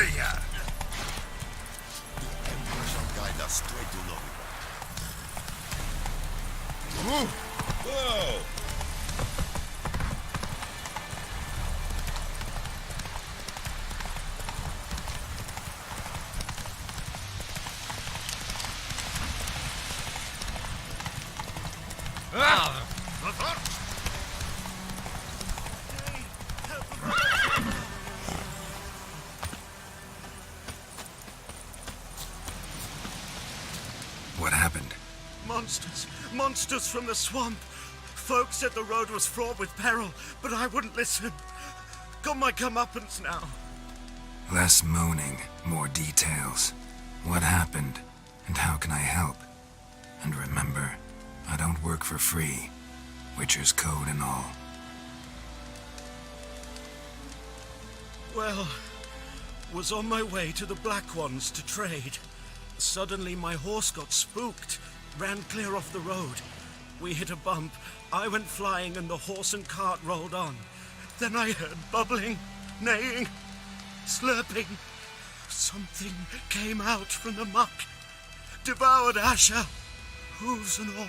Heya! The Emperor shall guide us straight to Lobby. Whoa! What happened? Monsters from the swamp. Folks said the road was fraught with peril, but I wouldn't listen. Got my comeuppance now. Less moaning, more details. What happened, and how can I help? And remember, I don't work for free. Witcher's code and all. Well, was on my way to the Black Ones to trade. Suddenly my horse got spooked, ran clear off the road. We hit a bump, I went flying and the horse and cart rolled on. Then I heard bubbling, neighing, slurping. Something came out from the muck, devoured Asher, hooves and all.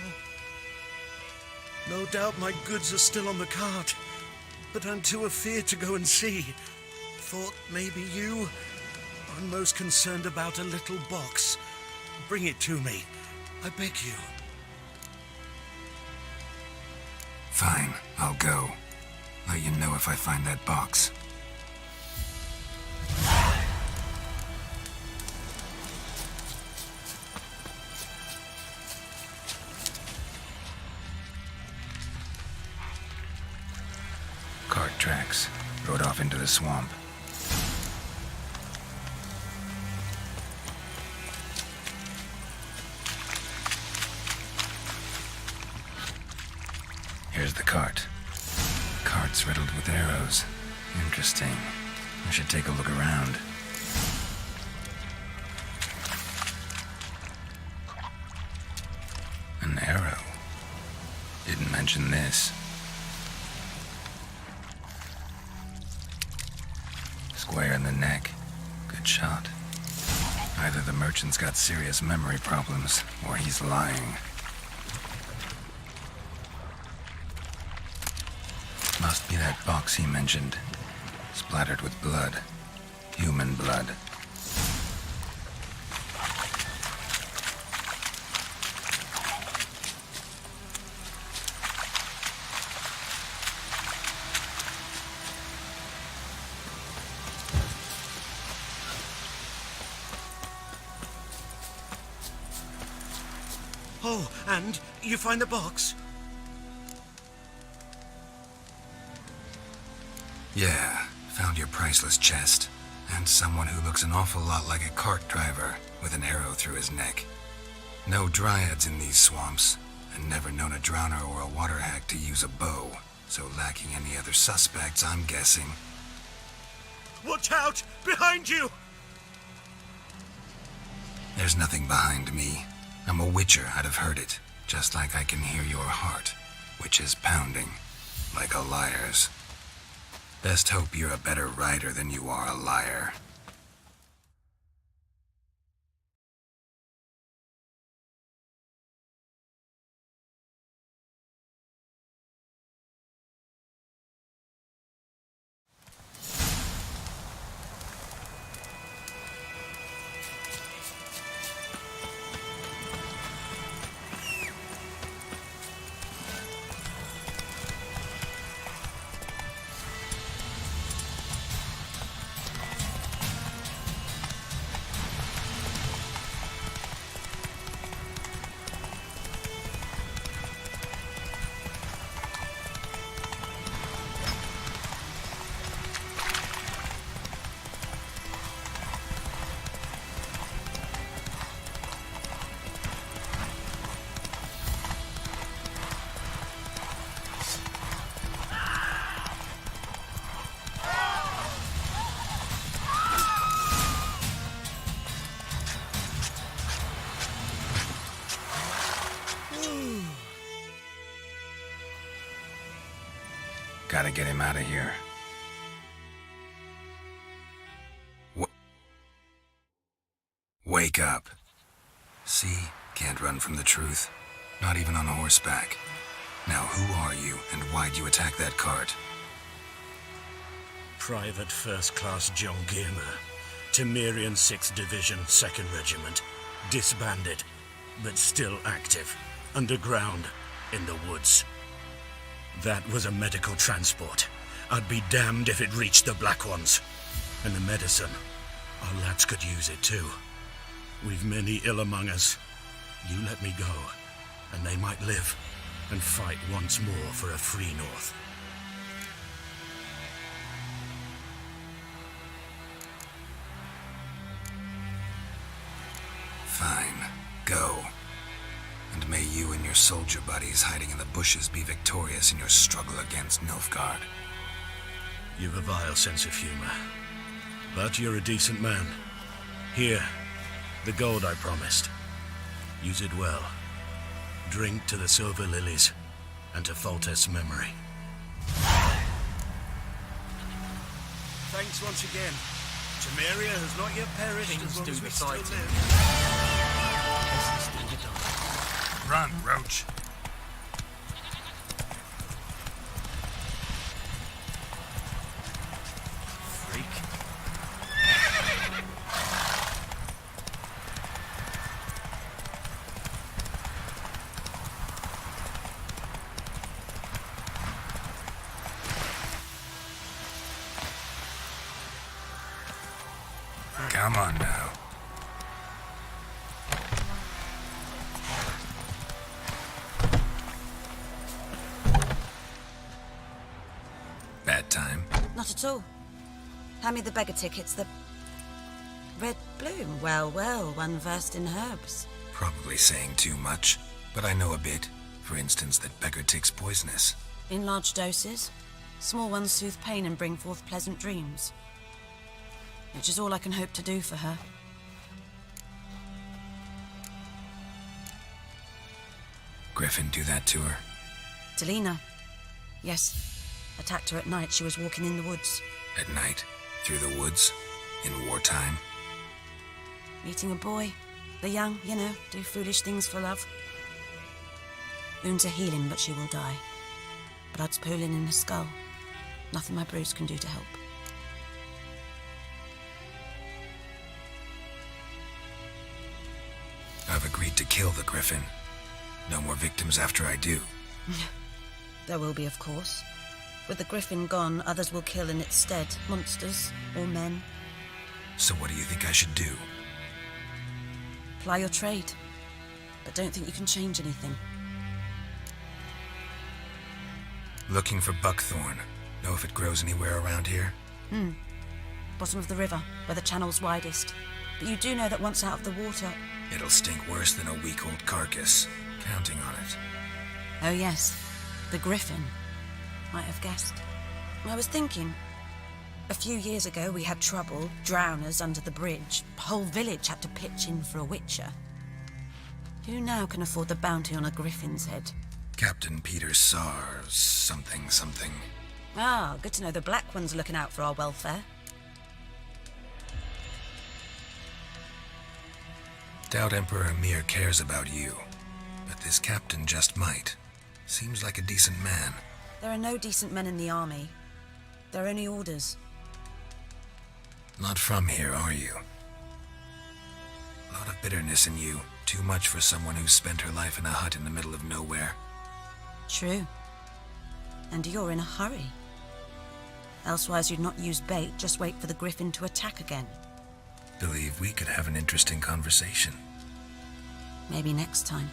No doubt my goods are still on the cart, but I'm too afeard to go and see. Thought maybe you... I'm most concerned about a little box. Bring it to me. I beg you. Fine, I'll go. Let you know if I find that box. Cart tracks. Rode off into the swamp. Here's the cart. Cart's riddled with arrows. Interesting. I should take a look around. An arrow. Didn't mention this. Square in the neck. Good shot. Either the merchant's got serious memory problems, or he's lying. Must be that box he mentioned. Splattered with blood. Human blood. Oh, and you find the box? Yeah, found your priceless chest. And someone who looks an awful lot like a cart driver with an arrow through his neck. No dryads in these swamps, and never known a drowner or a water hack to use a bow. So lacking any other suspects, I'm guessing. Watch out! Behind you! There's nothing behind me. I'm a witcher, I'd have heard it. Just like I can hear your heart, which is pounding, like a liar's. Best hope you're a better writer than you are a liar. Gotta get him out of here. Wake up. See, can't run from the truth. Not even on a horseback. Now who are you and why'd you attack that cart? Private First Class John Gilmer, Temerian 6th Division, 2nd Regiment, disbanded, but still active, underground, in the woods. That was a medical transport. I'd be damned if it reached the Black Ones. And the medicine, our lads could use it too. We've many ill among us. You let me go, and they might live and fight once more for a free North. Fine. Go. And may you and your soldier buddies hiding in the bushes be victorious in your struggle against Nilfgaard. You've a vile sense of humor. But you're a decent man. Here, the gold I promised. Use it well. Drink to the silver lilies and to Foltest's memory. Thanks once again. Temeria has not yet perished as long as we still live. Run, Roach. Freak. Come on now. Bad time? Not at all. Hand me the beggar tickets, the red bloom. Well, well, one versed in herbs. Probably saying too much, but I know a bit. For instance, that beggar tick's poisonous. In large doses. Small ones soothe pain and bring forth pleasant dreams. Which is all I can hope to do for her. Griffin do that to her? Delina. Yes. Attacked her at night. She was walking in the woods. At night? Through the woods? In wartime? Meeting a boy. The young, you know, do foolish things for love. Wounds are healing, but she will die. Blood's pooling in her skull. Nothing my bruise can do to help. I've agreed to kill the Griffin. No more victims after I do. There will be, of course. With the Griffin gone, others will kill in its stead. Monsters or men. So what do you think I should do? Ply your trade. But don't think you can change anything. Looking for buckthorn. Know if it grows anywhere around here? Bottom of the river, where the channel's widest. But you do know that once out of the water... It'll stink worse than a week-old carcass. Counting on it. Oh yes, the Griffin. Might have guessed. I was thinking... A few years ago we had trouble, drowners under the bridge. The whole village had to pitch in for a witcher. Who now can afford the bounty on a Griffin's head? Captain Peter Sar... something. Ah, good to know the Black One's looking out for our welfare. Doubt Emperor Emir cares about you. But this captain just might. Seems like a decent man. There are no decent men in the army. They're only orders. Not from here, are you? A lot of bitterness in you. Too much for someone who's spent her life in a hut in the middle of nowhere. True. And you're in a hurry. Elsewise you'd not use bait, just wait for the Griffin to attack again. Believe we could have an interesting conversation. Maybe next time.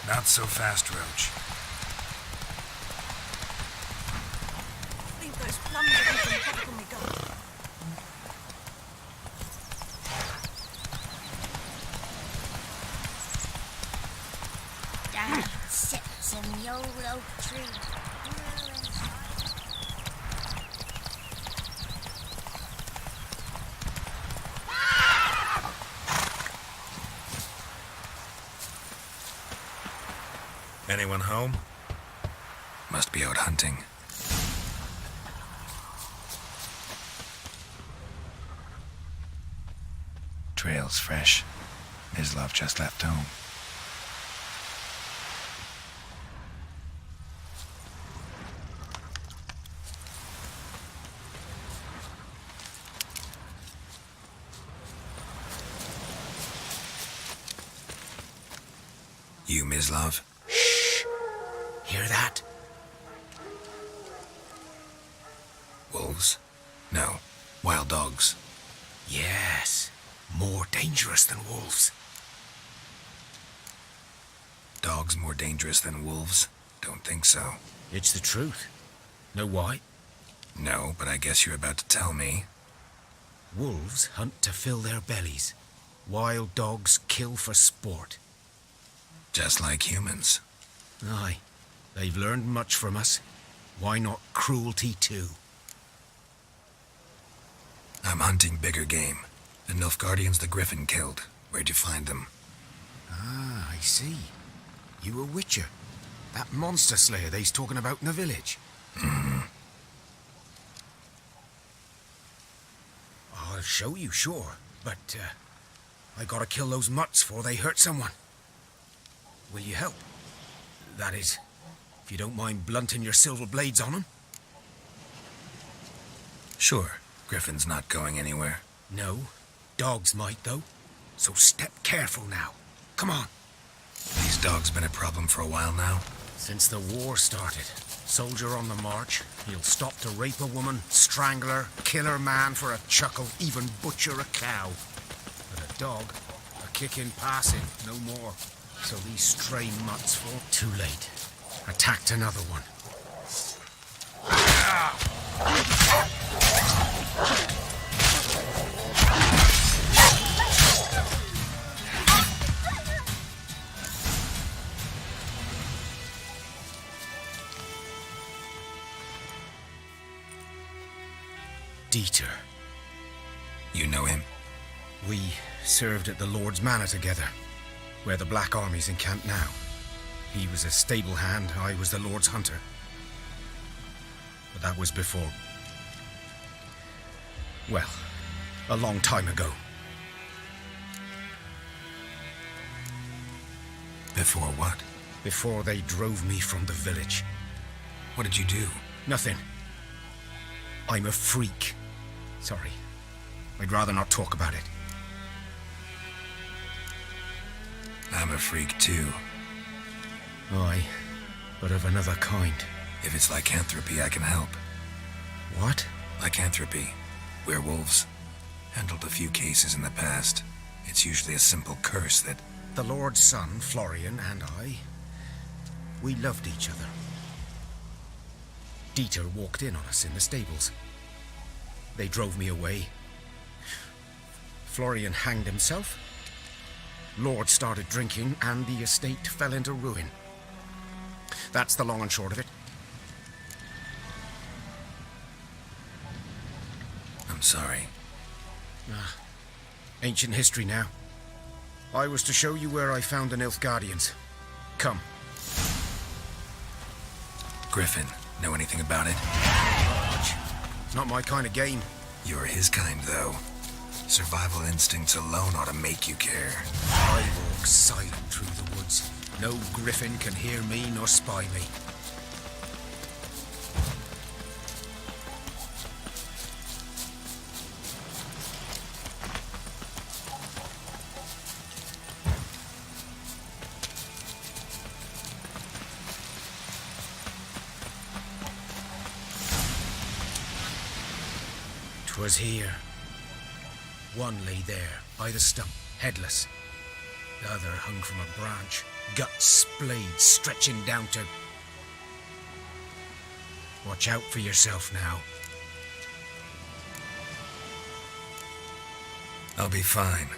Not so fast, Roach. Leave those plums away from Pop when we go. Dad sits in Yolo tree. Anyone home? Must be out hunting. Trail's fresh. Mislav just left home. You, Mislav? Hear that? Wolves? No. Wild dogs. Yes. More dangerous than wolves. Dogs more dangerous than wolves? Don't think so. It's the truth. Know why? No, but I guess you're about to tell me. Wolves hunt to fill their bellies. Wild dogs kill for sport. Just like humans. Aye. They've learned much from us. Why not cruelty too? I'm hunting bigger game. The Nilfgaardians the Griffin killed. Where'd you find them? Ah, I see. You a witcher. That monster slayer they's talking about in the village. Mm-hmm. I'll show you, sure. But, I gotta kill those mutts before they hurt someone. Will you help? That is, if you don't mind blunting your silver blades on them. Sure. Griffin's not going anywhere. No. Dogs might, though. So step careful now. Come on. These dogs been a problem for a while now? Since the war started. Soldier on the march. He'll stop to rape a woman, strangle her, kill her man for a chuckle, even butcher a cow. But a dog, a kick in passing, no more. So these stray mutts fall too late. Attacked another one. Dieter. You know him? We served at the Lord's Manor together, where the Black Army's encamped now. He was a stable hand, I was the Lord's hunter. But that was before... well, a long time ago. Before what? Before they drove me from the village. What did you do? Nothing. I'm a freak. Sorry. I'd rather not talk about it. I'm a freak too. Aye, but of another kind. If it's lycanthropy, I can help. What? Lycanthropy. Werewolves. Handled a few cases in the past. It's usually a simple curse that... The Lord's son, Florian, and I, we loved each other. Dieter walked in on us in the stables. They drove me away. Florian hanged himself. Lord started drinking, and the estate fell into ruin. That's the long and short of it. I'm sorry. Ancient history now. I was to show you where I found the Nilfgaardians. Come. Griffin, know anything about it? Not my kind of game. You're his kind, though. Survival instincts alone ought to make you care. I walk silent through the woods. No griffin can hear me nor spy me. Was here. One lay there, by the stump, headless. The other hung from a branch, guts, blades stretching down to... Watch out for yourself now. I'll be fine.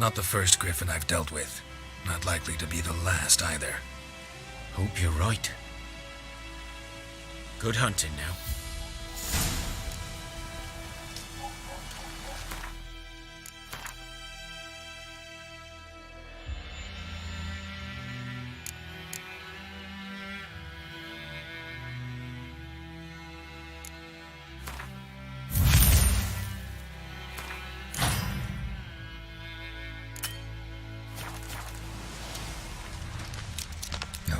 Not the first griffin I've dealt with. Not likely to be the last either. Hope you're right. Good hunting now.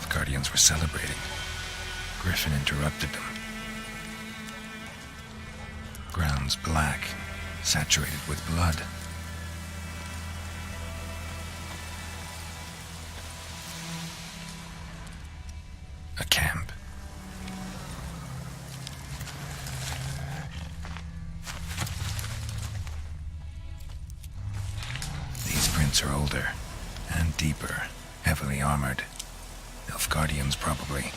Guardians were celebrating. Griffin interrupted them. Ground's black, saturated with blood. A camp. These prints are older and deeper, heavily armored. Elf Guardians, probably.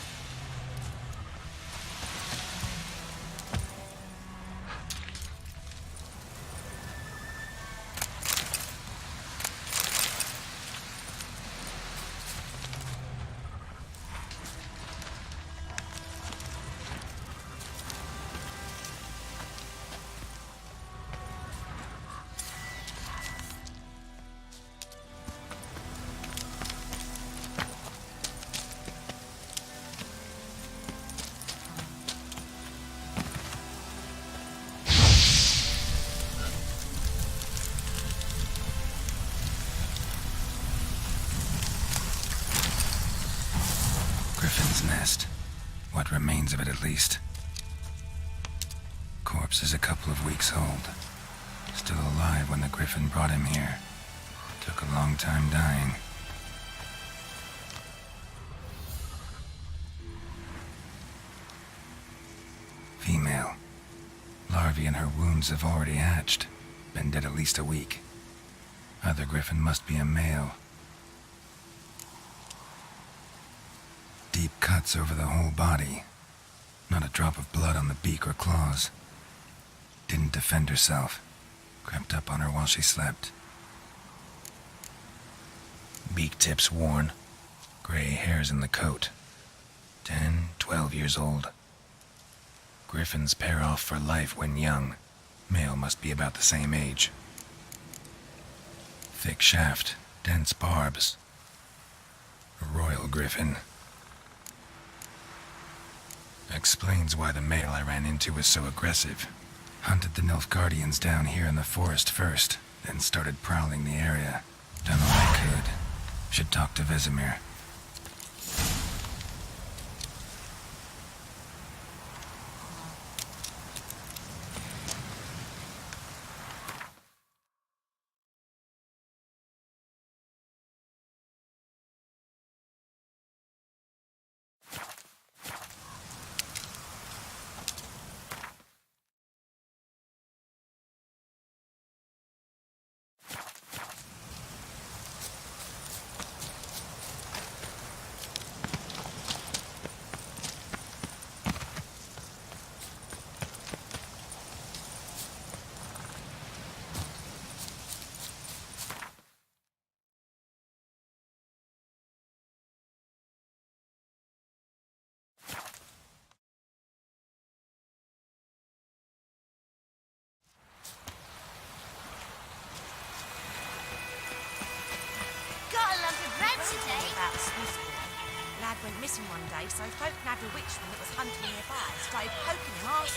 Griffin's nest. What remains of it, at least. Corpse is a couple of weeks old. Still alive when the griffin brought him here. Took a long time dying. Female. Larvae in her wounds have already hatched. Been dead at least a week. Other griffin must be a male. Deep cuts over the whole body. Not a drop of blood on the beak or claws. Didn't defend herself. Crept up on her while she slept. Beak tips worn. Gray hairs in the coat. 10, 12 years old. Griffins pair off for life when young. Male must be about the same age. Thick shaft, dense barbs. A royal griffin. Explains why the male I ran into was so aggressive. Hunted the Nilfgaardians down here in the forest first, then started prowling the area. Done all I could. Should talk to Vesemir. today. Lad went missing one day, so folk nabbed a witchman that was hunting nearby. Started poking him arse.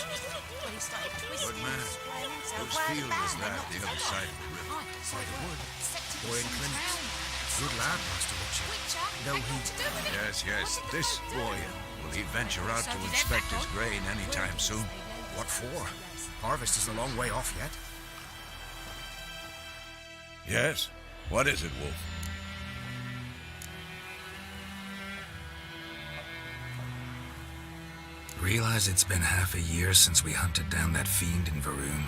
When he started twisting man. and squirming, so Whose word field about was him, that, knocked the his other head side off. of the river? Aye, so By the wood. accepted Boy in some clinic. drowned. Good lad, Master Witcher. Witcher? Though Had he- naught to do with it. Yes, yes. What did the This folk do? boy, will he venture out So to did inspect that his one. grain any time soon? What for? Harvest is a long way off yet. Yes. What is it, Wolf? Realize it's been half a year since we hunted down that fiend in Varun?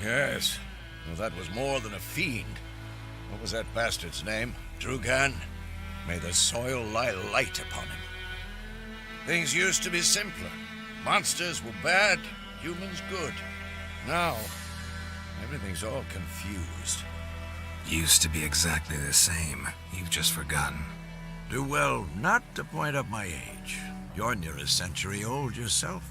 Yes. Well, that was more than a fiend. What was that bastard's name? Drugan? May the soil lie light upon him. Things used to be simpler. Monsters were bad, humans good. Now, everything's all confused. Used to be exactly the same. You've just forgotten. Do well not to point up my age. You're near a century old yourself.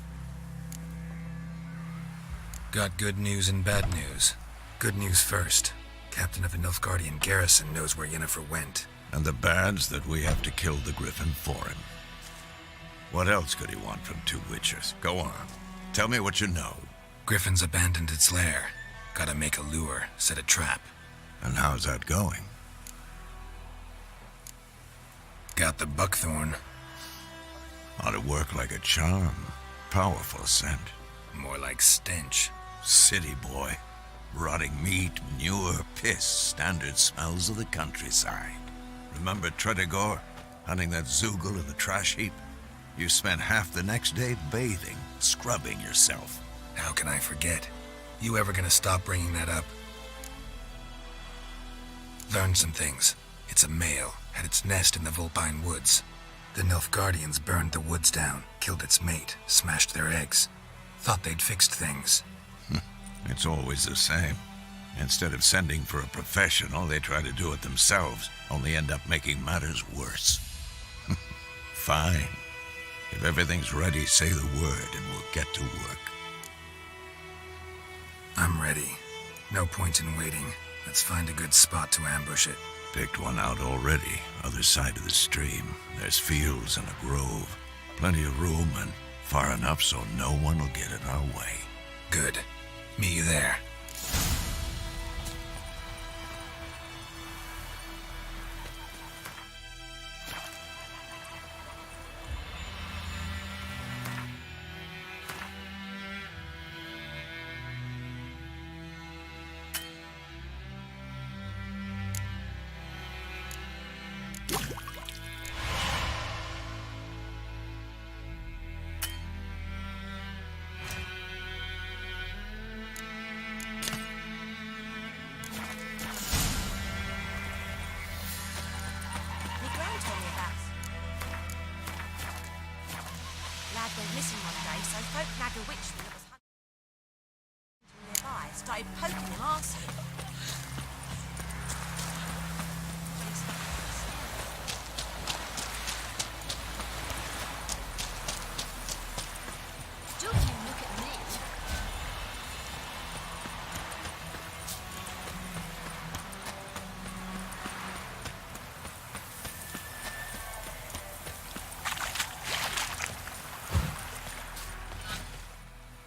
Got good news and bad news. Good news first. Captain of the Nilfgaardian garrison knows where Yennefer went. And the bad's that we have to kill the griffin for him. What else could he want from two witchers? Go on. Tell me what you know. Griffin's abandoned its lair. Gotta make a lure, set a trap. And how's that going? Got the buckthorn. Ought to work like a charm. Powerful scent. More like stench. City boy. Rotting meat, manure, piss, standard smells of the countryside. Remember Tredigor? Hunting that Zoogle in the trash heap? You spent half the next day bathing, scrubbing yourself. How can I forget? You ever gonna stop bringing that up? Learned some things. It's a male, had its nest in the Vulpine Woods. The Nilfgaardians burned the woods down, killed its mate, smashed their eggs. Thought they'd fixed things. It's always the same. Instead of sending for a professional, they try to do it themselves, only end up making matters worse. Fine. If everything's ready, say the word and we'll get to work. I'm ready. No point in waiting. Let's find a good spot to ambush it. Picked one out already, other side of the stream. There's fields and a grove. Plenty of room and far enough so no one will get in our way. Good. Meet you there. My gran told me about. Lad went missing one day, so folk nagged a witchman that was hunting nearby. Started poking him, asking. Don't you look at me.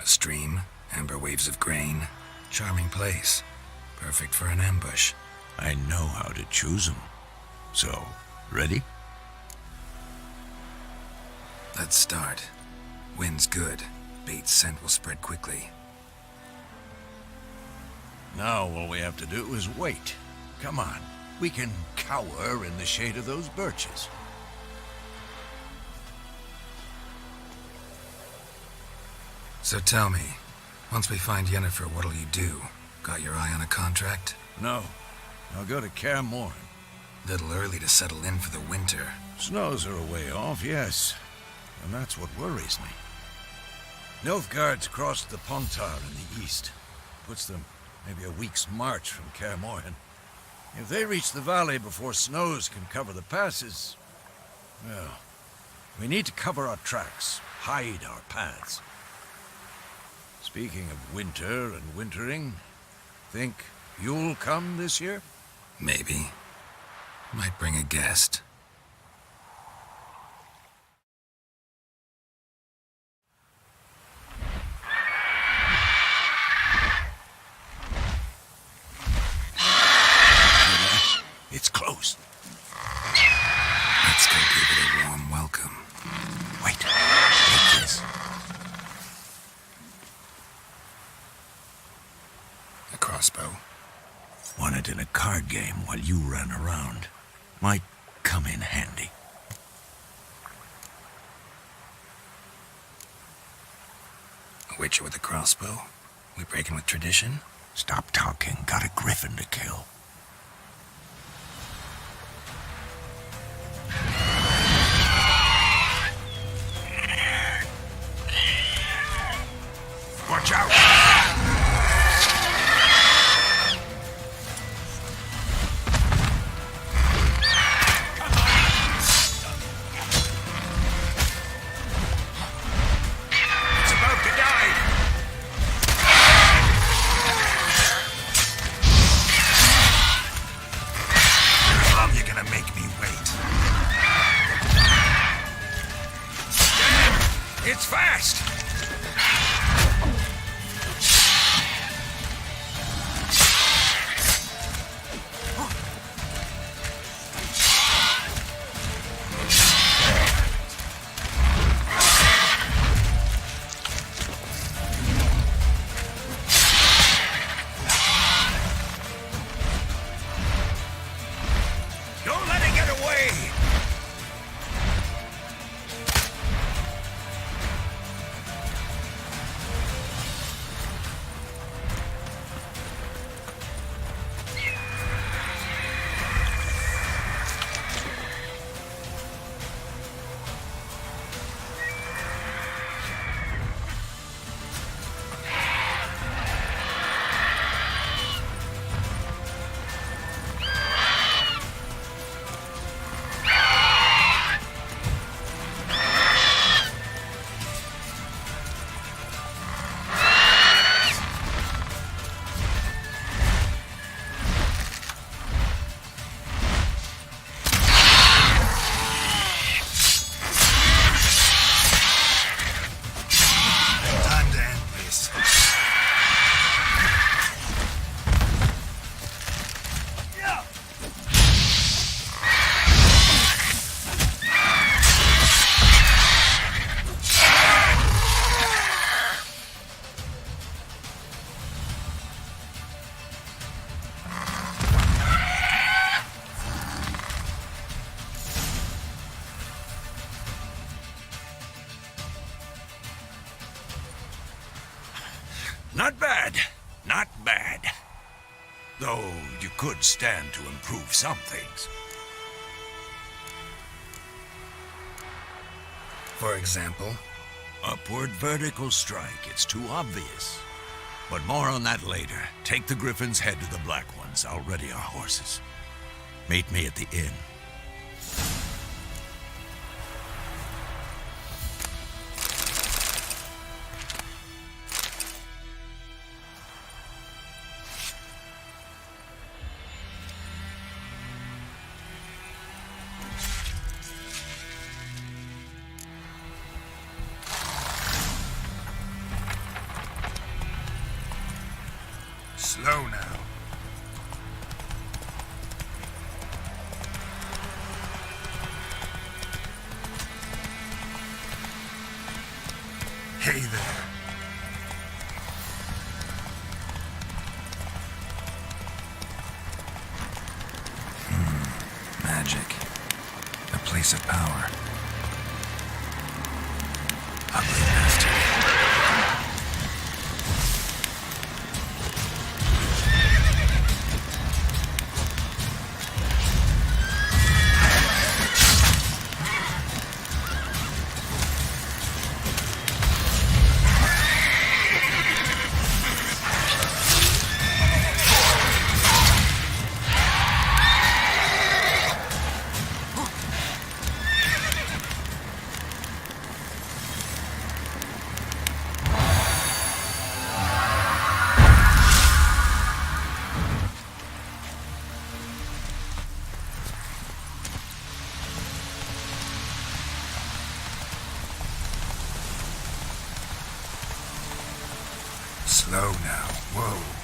A stream, amber waves of grain. Charming place. Perfect for an ambush. I know how to choose them. So, ready? Let's start. Wind's good. Bait's scent will spread quickly. Now all we have to do is wait. Come on. We can cower in the shade of those birches. So tell me, once we find Yennefer, what'll you do? Got your eye on a contract? No. I'll go to Kaer Morhen. Little early to settle in for the winter. Snows are a way off, yes. And that's what worries me. Nilfgaard's crossed the Pontar in the east. Puts them maybe a week's march from Kaer Morhen. If they reach the valley before snows can cover the passes, well, we need to cover our tracks, hide our paths. Speaking of winter and wintering, think you'll come this year? Maybe. Might bring a guest. It's close. Let's go give it a warm welcome. Wait, take this. A crossbow. Won it in a card game while you ran around. Might come in handy. A witcher with a crossbow? We breaking with tradition? Stop talking. Got a griffin to kill. It's fast! Don't let it get away! Time to end this. Not bad. Not bad. Though you could stand to improve some things. For example, Upward vertical strike. It's too obvious. But more on that later. Take the Griffin's head to the Black Ones. I'll ready our horses. Meet me at the inn. slow now. Hey there. Magic. A place of power. Ugly bastard. Slow now. Whoa.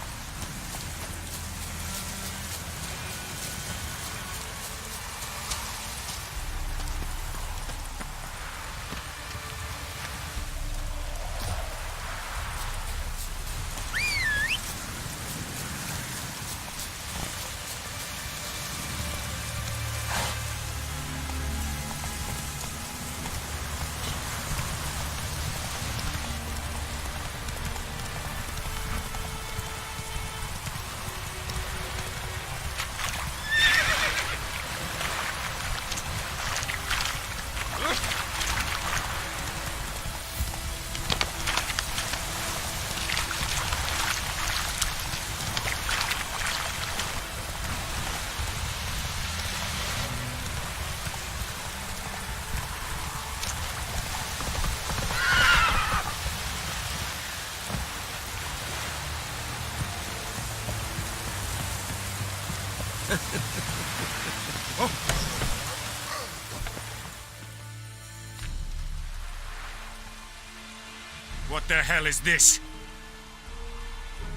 What the hell is this?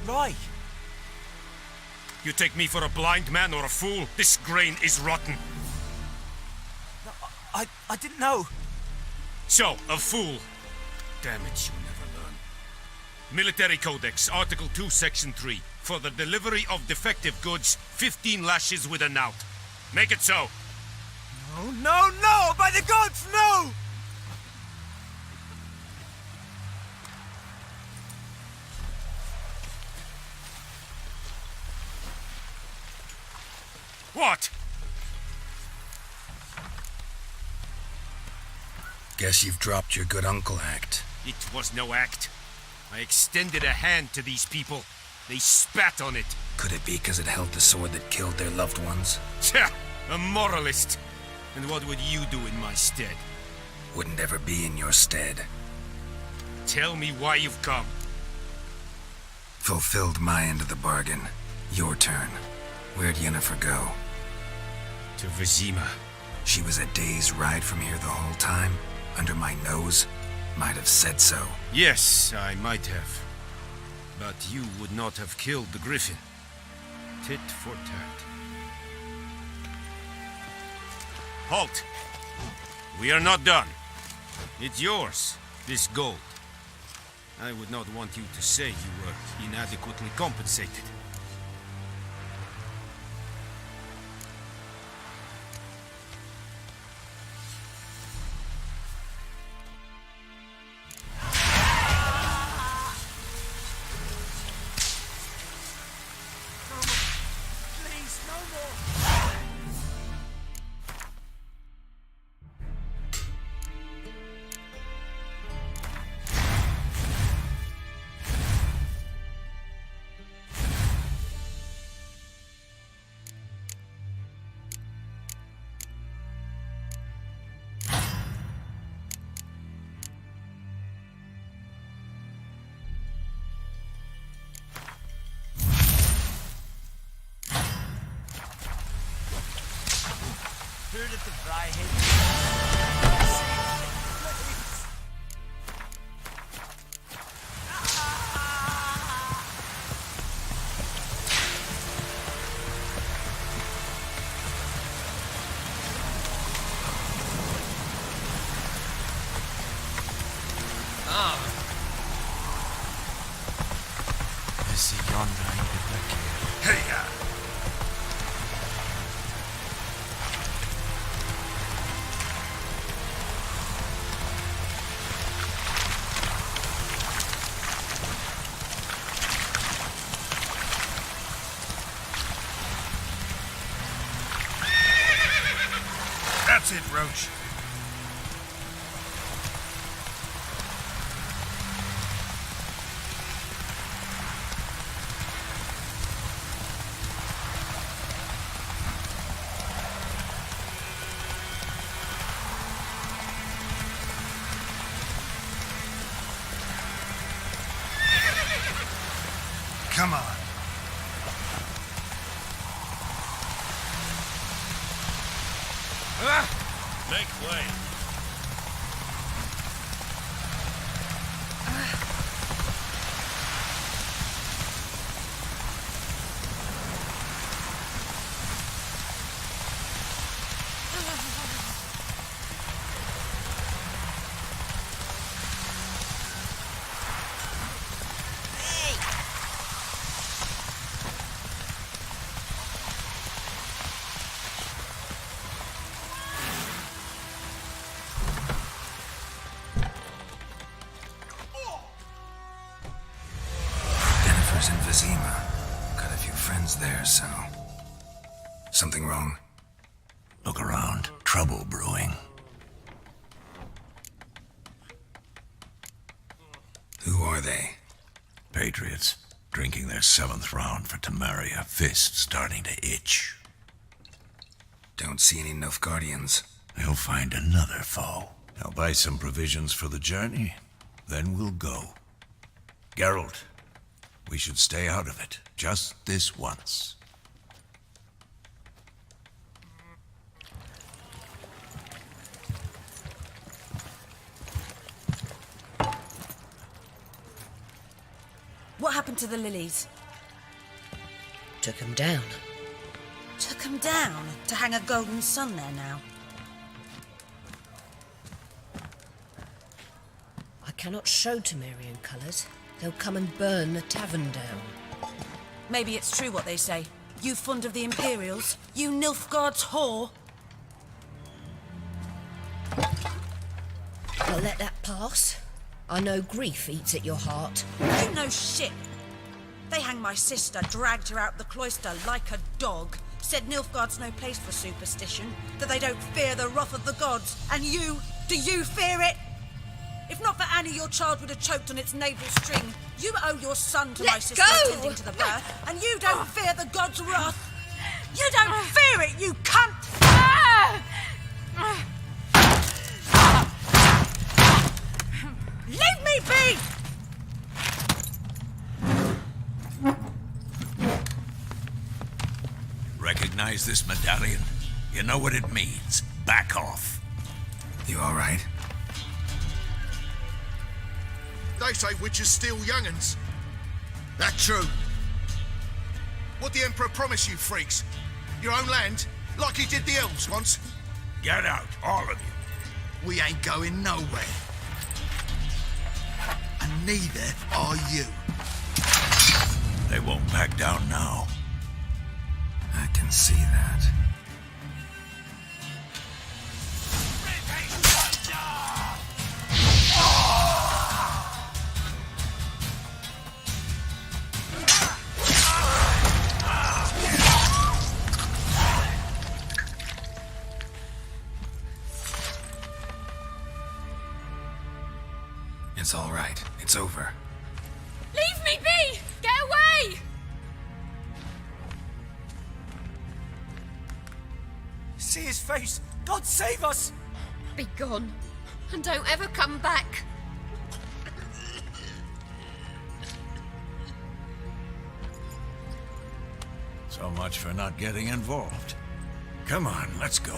Right. You take me for a blind man or a fool? This grain is rotten. I didn't know. So, a fool. Damn it, you never learn. Military Codex, Article 2, Section 3. For the delivery of defective goods, 15 lashes with a knout. Make it so. No, no, no! By the gods, no! What? Guess you've dropped your good uncle act. It was no act. I extended a hand to these people. They spat on it. Could it be because it held the sword that killed their loved ones? Tja, a moralist. And what would you do in my stead? Wouldn't ever be in your stead. Tell me why you've come. Fulfilled my end of the bargain. Your turn. Where'd Yennefer go? To Vizima. She was a day's ride from here the whole time? Under my nose? Might have said so. Yes, I might have. But you would not have killed the griffin. Tit for tat. Halt! We are not done. It's yours, this gold. I would not want you to say you were inadequately compensated. Please, no more! Heard of the Fryhead? I see yonder in the black here. Hey! That's it, Roach. Come on. Make way. Yennefer's in Vizima. Got a few friends there, so... Something wrong? Look around. Trouble brewing. Who are they? Patriots. Drinking their 7th round for Temeria. Fist starting to itch. Don't see any Nilfgaardians. They'll find another foe. I'll buy some provisions for the journey. Then we'll go. Geralt, we should stay out of it. Just this once. happened to the lilies? Took him down. Took 'em down to hang a golden sun there now. I cannot show Temerian colours. They'll come and burn the tavern down. Maybe it's true what they say. You fond of the Imperials? You Nilfgaard's whore? I'll let that pass. I know grief eats at your heart. You know shit. They hanged my sister, dragged her out the cloister like a dog, said Nilfgaard's no place for superstition, that they don't fear the wrath of the gods. And you, do you fear it? If not for Annie, your child would have choked on its navel string. You owe your son to my sister attending to the birth, and you don't fear the gods' wrath. You don't fear it, you cunt! Leave me be! Recognize this medallion? You know what it means. Back off. You all right? They say witches steal young'uns. That true? What the Emperor promised you freaks? Your own land? Like he did the elves once? Get out, all of you. We ain't going nowhere. And neither are you. They won't back down now. I can see that. It's all right. It's over. Leave me be! Get away! See his face! God save us! Be gone, and don't ever come back. So much for not getting involved. Come on, let's go.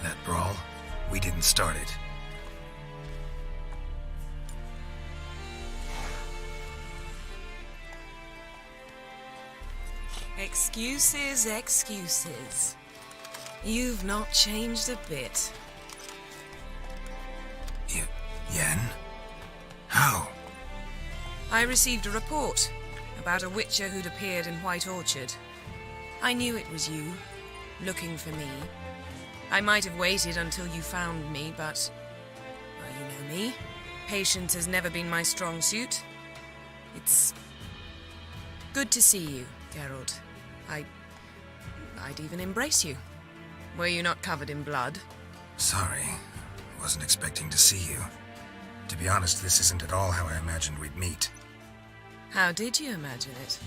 That brawl, we didn't start it. Excuses, excuses. You've not changed a bit. Yen? How? I received a report about a witcher who'd appeared in White Orchard. I knew it was you, looking for me. I might have waited until you found me, but... well, you know me. Patience has never been my strong suit. It's... good to see you, Geralt. I'd even embrace you. Were you not covered in blood? Sorry. Wasn't expecting to see you. To be honest, this isn't at all how I imagined we'd meet. How did you imagine it?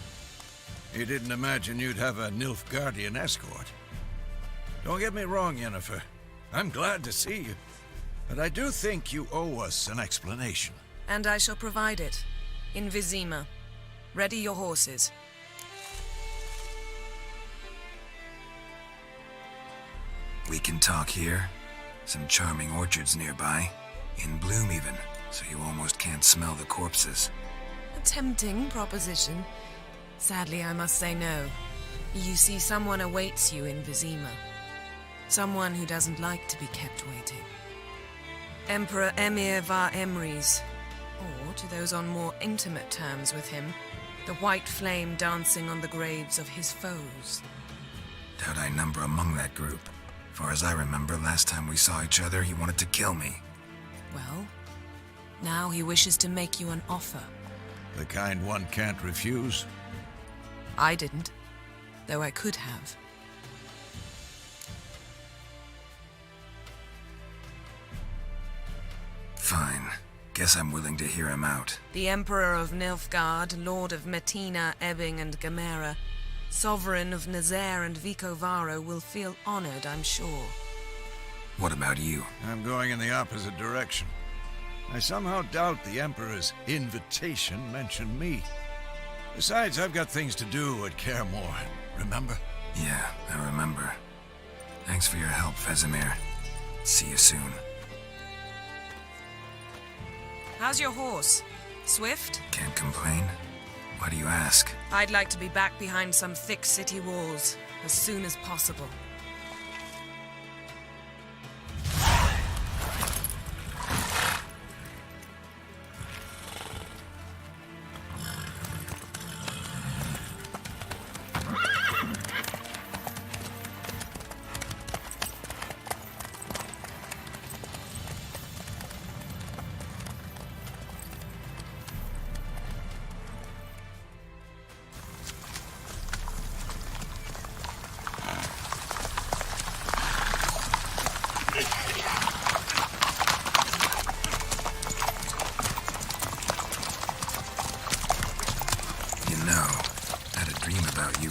You didn't imagine you'd have a Nilfgaardian escort. Don't get me wrong, Yennefer. I'm glad to see you. But I do think you owe us an explanation. And I shall provide it. In Vizima. Ready your horses. We can talk here. Some charming orchards nearby. In bloom even, so you almost can't smell the corpses. A tempting proposition. Sadly, I must say no. You see, someone awaits you in Vizima. Someone who doesn't like to be kept waiting. Emperor Emir var Emrys. Or, to those on more intimate terms with him, the white flame dancing on the graves of his foes. Doubt I number among that group. Far as I remember, last time we saw each other, he wanted to kill me. Well, now he wishes to make you an offer. The kind one can't refuse. I didn't, though I could have. Fine. Guess I'm willing to hear him out. The Emperor of Nilfgaard, Lord of Metina, Ebbing and Gamera, Sovereign of Nazaire and Vicovaro will feel honored, I'm sure. What about you? I'm going in the opposite direction. I somehow doubt the Emperor's invitation mentioned me. Besides, I've got things to do at Kaer Morhen, remember? Yeah, I remember. Thanks for your help, Vesemir. See you soon. How's your horse? Swift? Can't complain. Why do you ask? I'd like to be back behind some thick city walls as soon as possible.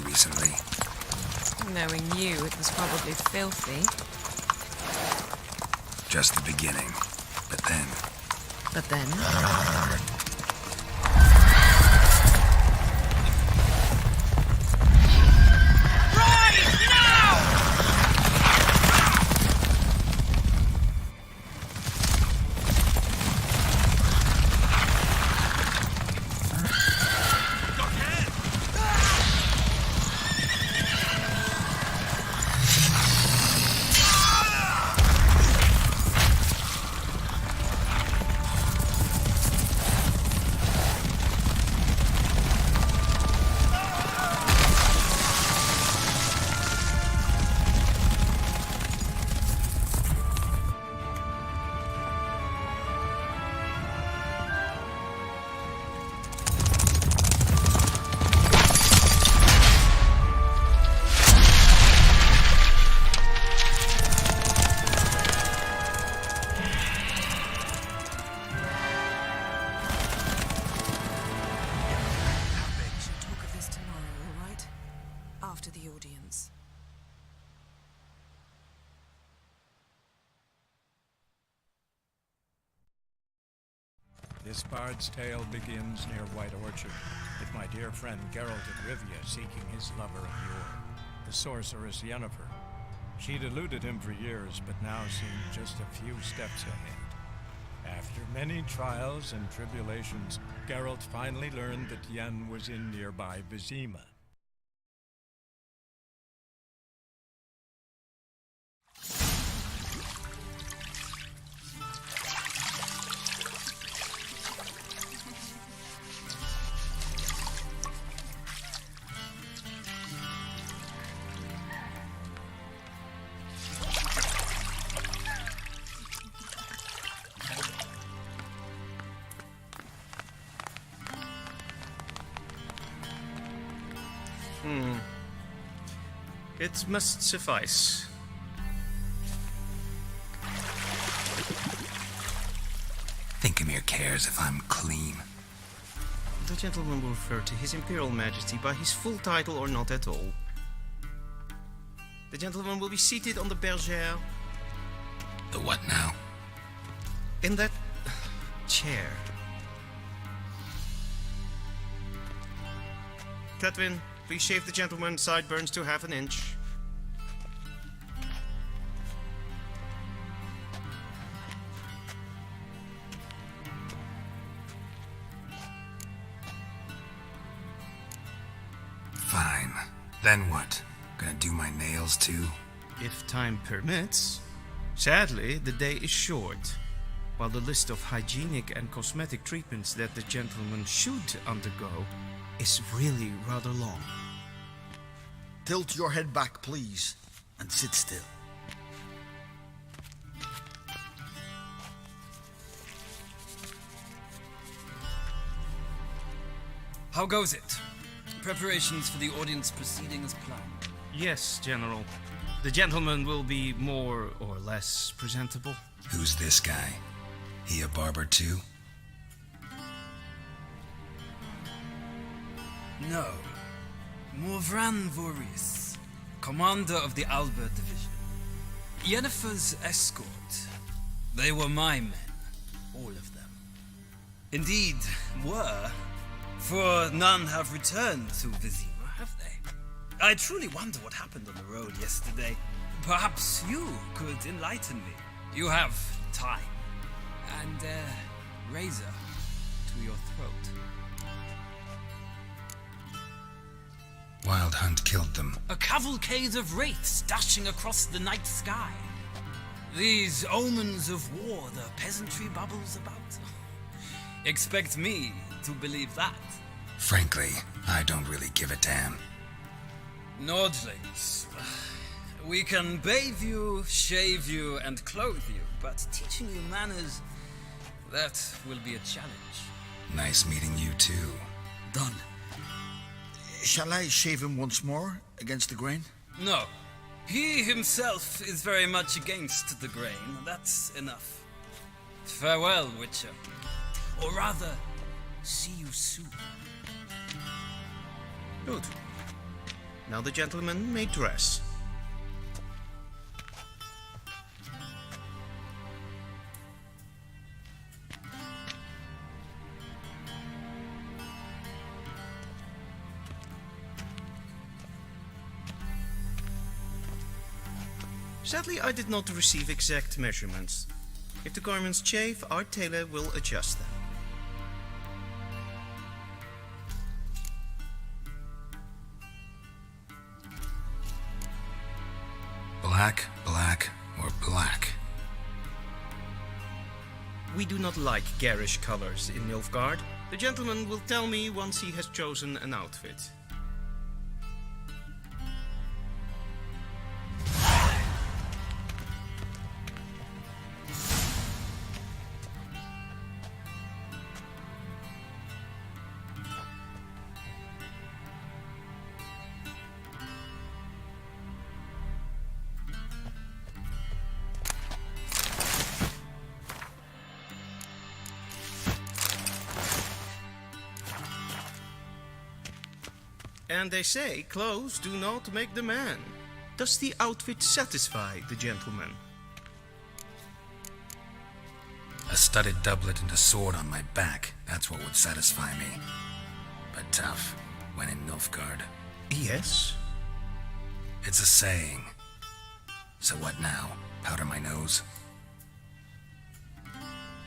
Recently. Knowing you, it was probably filthy. Just the beginning. But then... But then? This bard's tale begins near White Orchard, with my dear friend Geralt of Rivia seeking his lover of yore, the sorceress Yennefer. She'd eluded him for years, but now seemed just a few steps ahead. After many trials and tribulations, Geralt finally learned that Yen was in nearby Vizima. It must suffice. Thinkamere cares if I'm clean. The gentleman will refer to His Imperial Majesty by his full title or not at all. The gentleman will be seated on the bergère. The what now? In that chair. Catwin, please shave the gentleman's sideburns to half an inch. Fine. Then what? Gonna do my nails too? If time permits. Sadly, the day is short, while the list of hygienic and cosmetic treatments that the gentleman should undergo is really rather long. Tilt your head back, please, and sit still. How goes it? Preparations for the audience proceeding as planned? Yes, General. The gentleman will be more or less presentable. Who's this guy? He a barber too? No. Morvran Vorius, commander of the Albert Division. Yennefer's escort. They were my men, all of them. Indeed, were, for none have returned to Vizima, have they? I truly wonder what happened on the road yesterday. Perhaps you could enlighten me. You have time and a razor to your throat. Wild Hunt killed them. A cavalcade of wraiths dashing across the night sky. These omens of war the peasantry bubbles about. Expect me to believe that. Frankly, I don't really give a damn. Nordlings. We can bathe you, shave you, and clothe you, but teaching you manners, that will be a challenge. Nice meeting you too. Done. Shall I shave him once more against the grain? No. He himself is very much against the grain. That's enough. Farewell, Witcher. Or rather, see you soon. Good. Now the gentleman may dress. Sadly, I did not receive exact measurements. If the garments chafe, our tailor will adjust them. Black, black, or black? We do not like garish colors in Nilfgaard. The gentleman will tell me once he has chosen an outfit. And they say clothes do not make the man. Does the outfit satisfy the gentleman? A studded doublet and a sword on my back, that's what would satisfy me. But tough, when in Nilfgaard. Yes. It's a saying. So what now? Powder my nose?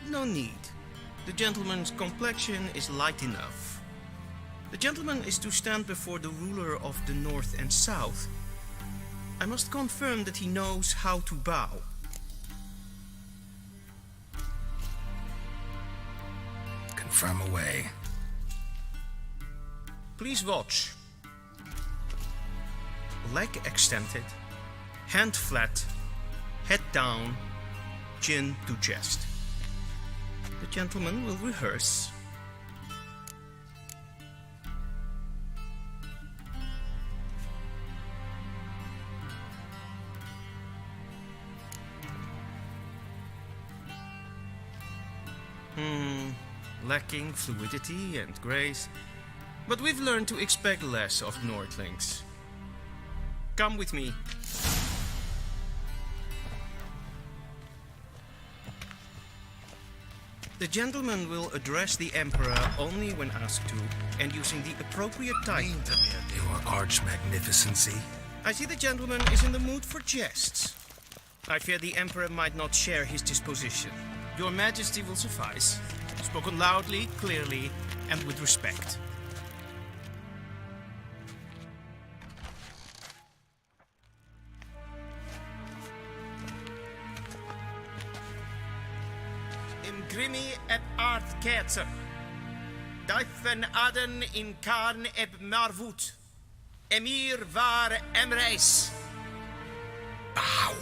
No need. The gentleman's complexion is light enough. The gentleman is to stand before the ruler of the North and South. I must confirm that he knows how to bow. Confirm away. Please watch. Leg extended, hand flat, head down, chin to chest. The gentleman will rehearse. Lacking fluidity and grace, but we've learned to expect less of Nordlings. Come with me. The gentleman will address the Emperor only when asked to, and using the appropriate title. Your arch-magnificency? I see the gentleman is in the mood for jests. I fear the Emperor might not share his disposition. Your Majesty will suffice. Spoken loudly, clearly, and with respect. Imgrimi et art ketzer. Duifen aden in karn eb marvut. Emir var emreis. Bow.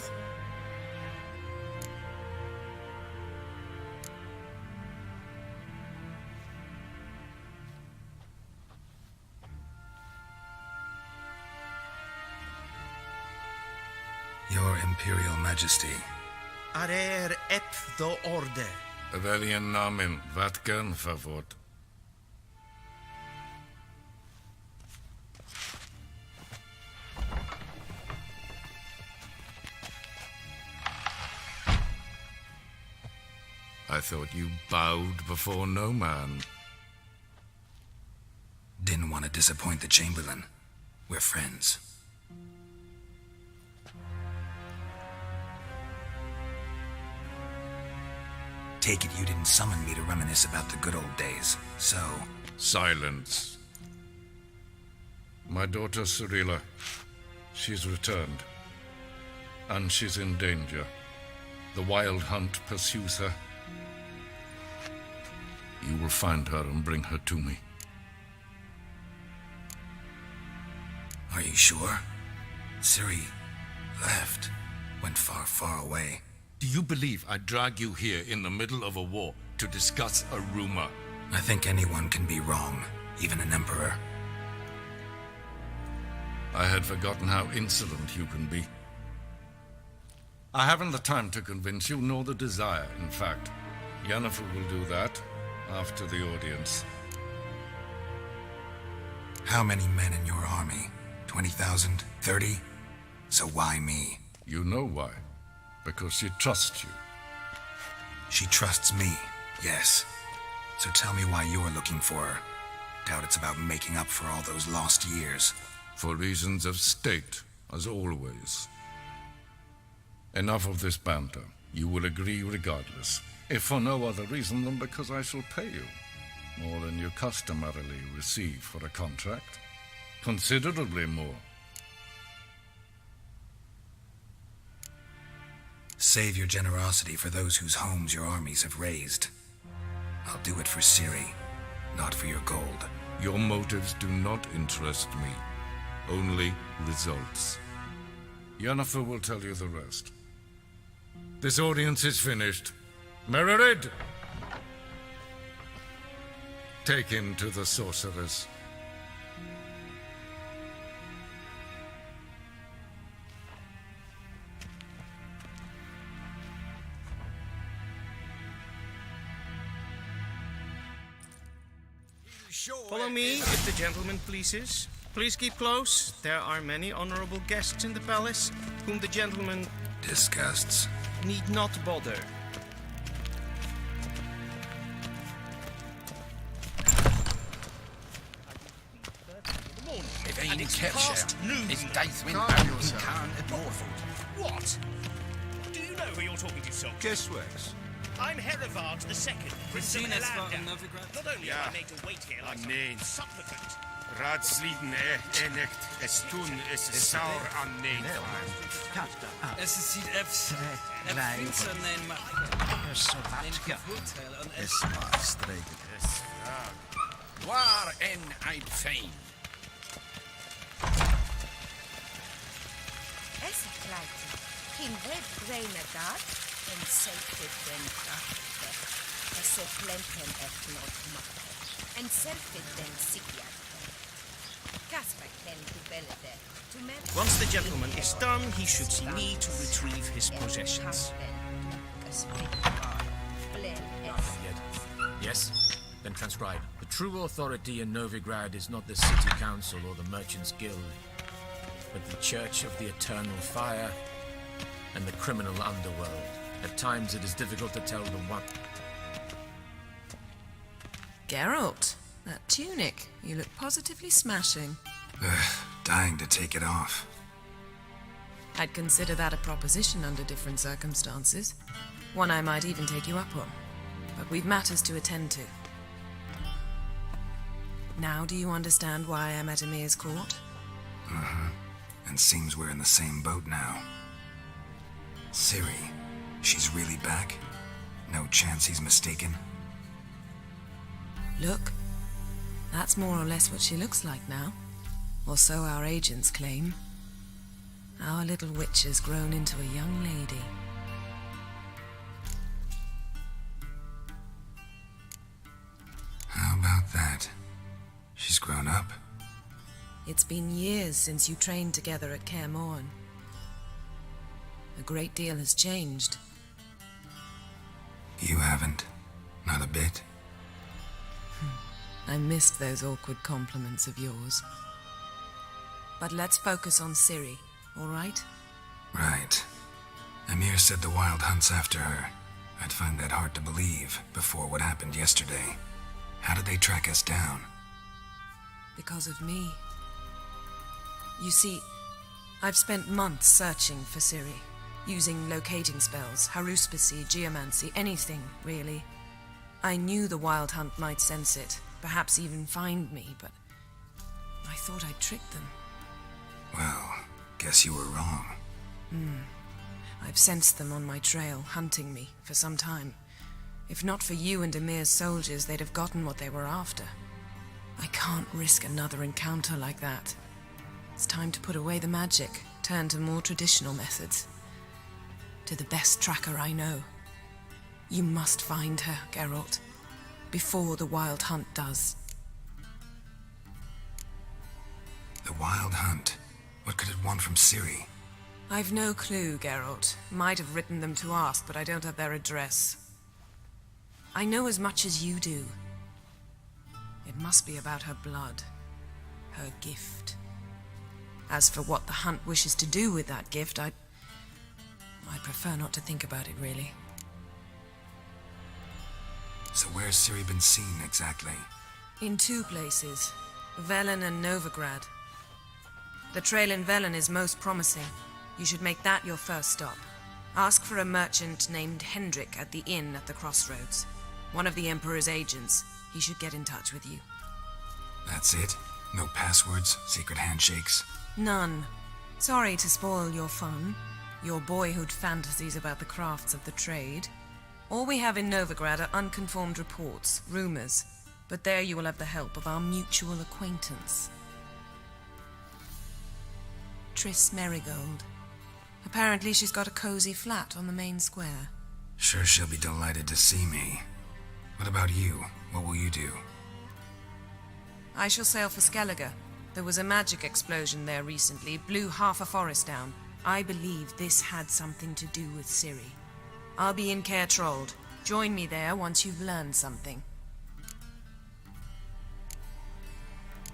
Your Imperial Majesty. Arer ep do orde. Welchen Namen? Wat gern verwort? I thought you bowed before no man. Didn't want to disappoint the Chamberlain. We're friends. take it you didn't summon me to reminisce about the good old days, so... Silence. My daughter Cirilla, she's returned. And she's in danger. The wild hunt pursues her. You will find her and bring her to me. Are you sure? Ciri left, went far, far away. Do you believe I drag you here in the middle of a war to discuss a rumor? I think anyone can be wrong, even an emperor. I had forgotten how insolent you can be. I haven't the time to convince you, nor the desire, in fact. Yennefer will do that after the audience. How many men in your army? 20,000? 30? So why me? You know why. Because she trusts you. She trusts me, yes. So tell me why you're looking for her. Doubt it's about making up for all those lost years. For reasons of state, as always. Enough of this banter. You will agree regardless. If for no other reason than because I shall pay you. More than you customarily receive for a contract. Considerably more. Save your generosity for those whose homes your armies have razed. I'll do it for Ciri, not for your gold. Your motives do not interest me. Only results. Yennefer will tell you the rest. This audience is finished. Mererid! Take him to the sorceress. Follow me, if the gentleman pleases. Please keep close. There are many honorable guests in the palace, whom the gentleman Disgusts. need not bother. And it's past noon. It's Daithwin Calm Khan at Morford. What? Do you know who you're talking to, Sol? Guess what? I'm Herivard II, Prince of Christina's Elanda. from Novigrad. Not only am I made to wait here like Neen. a supplicant, Radsliden enikt, estun is saur an neen. Es ziet efs. Prinsen neem hotel en es. Waar en ein fein. Es kleid. Geen red grainer daar. En sacred den krachten. Es so plempen echt not makke. En selfie den sikjad. Kasper ken to bellede. To men. Once the gentleman is done, he should see me to retrieve his possessions. Yes? Then transcribe. The true authority in Novigrad is not the city council or the merchants' guild, but the Church of the Eternal Fire and the criminal underworld. At times it is difficult to tell the one. Geralt, that tunic. You look positively smashing. Dying to take it off. I'd consider that a proposition under different circumstances. One I might even take you up on. But we've matters to attend to. Now do you understand why I'm at Emir's court? And seems we're in the same boat now. Ciri, she's really back? No chance he's mistaken? Look, that's more or less what she looks like now. Or so our agents claim. Our little witch has grown into a young lady. How about that? She's grown up. It's been years since you trained together at Kaer Morhen. A great deal has changed. You haven't. Not a bit. I missed those awkward compliments of yours. But let's focus on Ciri, all right? Right. Emir said the Wild Hunt's after her. I'd find that hard to believe before what happened yesterday. How did they track us down? Because of me. You see, I've spent months searching for Ciri. using locating spells, haruspicy, geomancy, anything, really. I knew the Wild Hunt might sense it, perhaps even find me, but I thought I'd tricked them. Well, guess you were wrong. I've sensed them on my trail, hunting me, for some time. If not for you and Emir's soldiers, they'd have gotten what they were after. I can't risk another encounter like that. It's time to put away the magic, turn to more traditional methods. To the best tracker I know. You must find her, Geralt, before the Wild Hunt does. The Wild Hunt? What could it want from Ciri? I've no clue, Geralt. Might have written them to ask, but I don't have their address. I know as much as you do. It must be about her blood, her gift. As for what the Hunt wishes to do with that gift, I prefer not to think about it, really. So where's Ciri been seen, exactly? In two places, Velen and Novigrad. The trail in Velen is most promising. You should make that your first stop. Ask for a merchant named Hendrik at the inn at the crossroads. One of the Emperor's agents. He should get in touch with you. That's it? No passwords, secret handshakes? None. Sorry to spoil your fun, your boyhood fantasies about the crafts of the trade. All we have in Novigrad are unconfirmed reports, rumors, but there you will have the help of our mutual acquaintance. Triss Merigold. Apparently she's got a cozy flat on the main square. Sure she'll be delighted to see me. What about you? What will you do? I shall sail for Skellige. There was a magic explosion there recently, blew half a forest down. I believe this had something to do with Ciri. I'll be in Caer Trold. Join me there once you've learned something.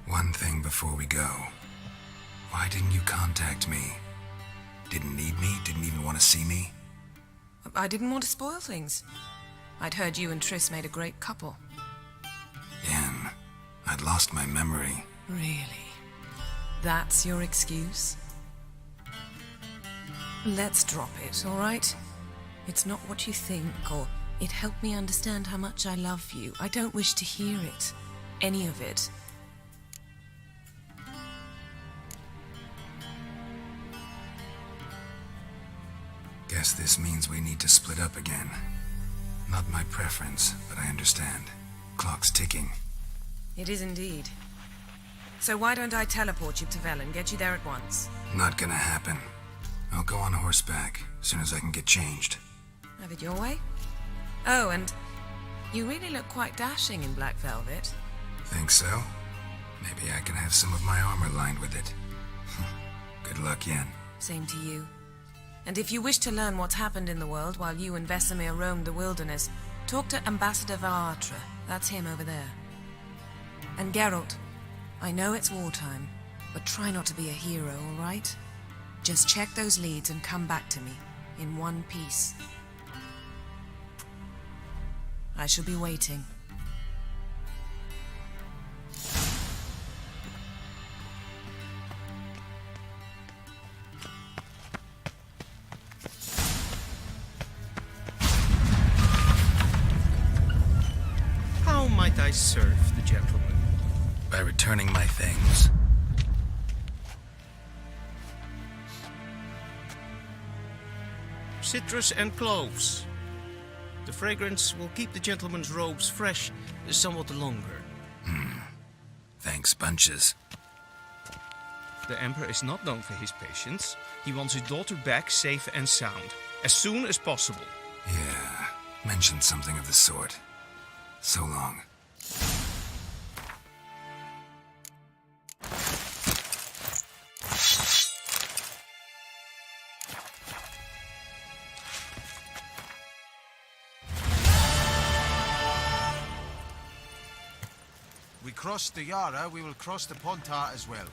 One thing before we go. Why didn't you contact me? Didn't need me? Didn't even want to see me? I didn't want to spoil things. I'd heard you and Triss made a great couple. Yen, I'd lost my memory. Really? That's your excuse? Let's drop it, all right? It's not what you think, or it helped me understand how much I love you. I don't wish to hear it. Any of it. Guess this means we need to split up again. Not my preference, but I understand. Clock's ticking. It is indeed. So why don't I teleport you to Velen, get you there at once? Not gonna happen. I'll go on horseback, as soon as I can get changed. Have it your way? Oh, and you really look quite dashing in black velvet. Think so? Maybe I can have some of my armor lined with it. Good luck, Yen. Same to you. And if you wish to learn what's happened in the world while you and Vesemir roamed the wilderness, talk to Ambassador Valatra. That's him over there. And Geralt, I know it's wartime, but try not to be a hero, all right? Just check those leads and come back to me, in one piece. I shall be waiting. How might I serve the gentleman? By returning my things. Citrus and cloves. The fragrance will keep the gentleman's robes fresh somewhat longer. Thanks, bunches. The Emperor is not known for his patience. He wants his daughter back safe and sound, as soon as possible. Yeah, mentioned something of the sort. So long. We crossed the Yara, we will cross the Pontar as well.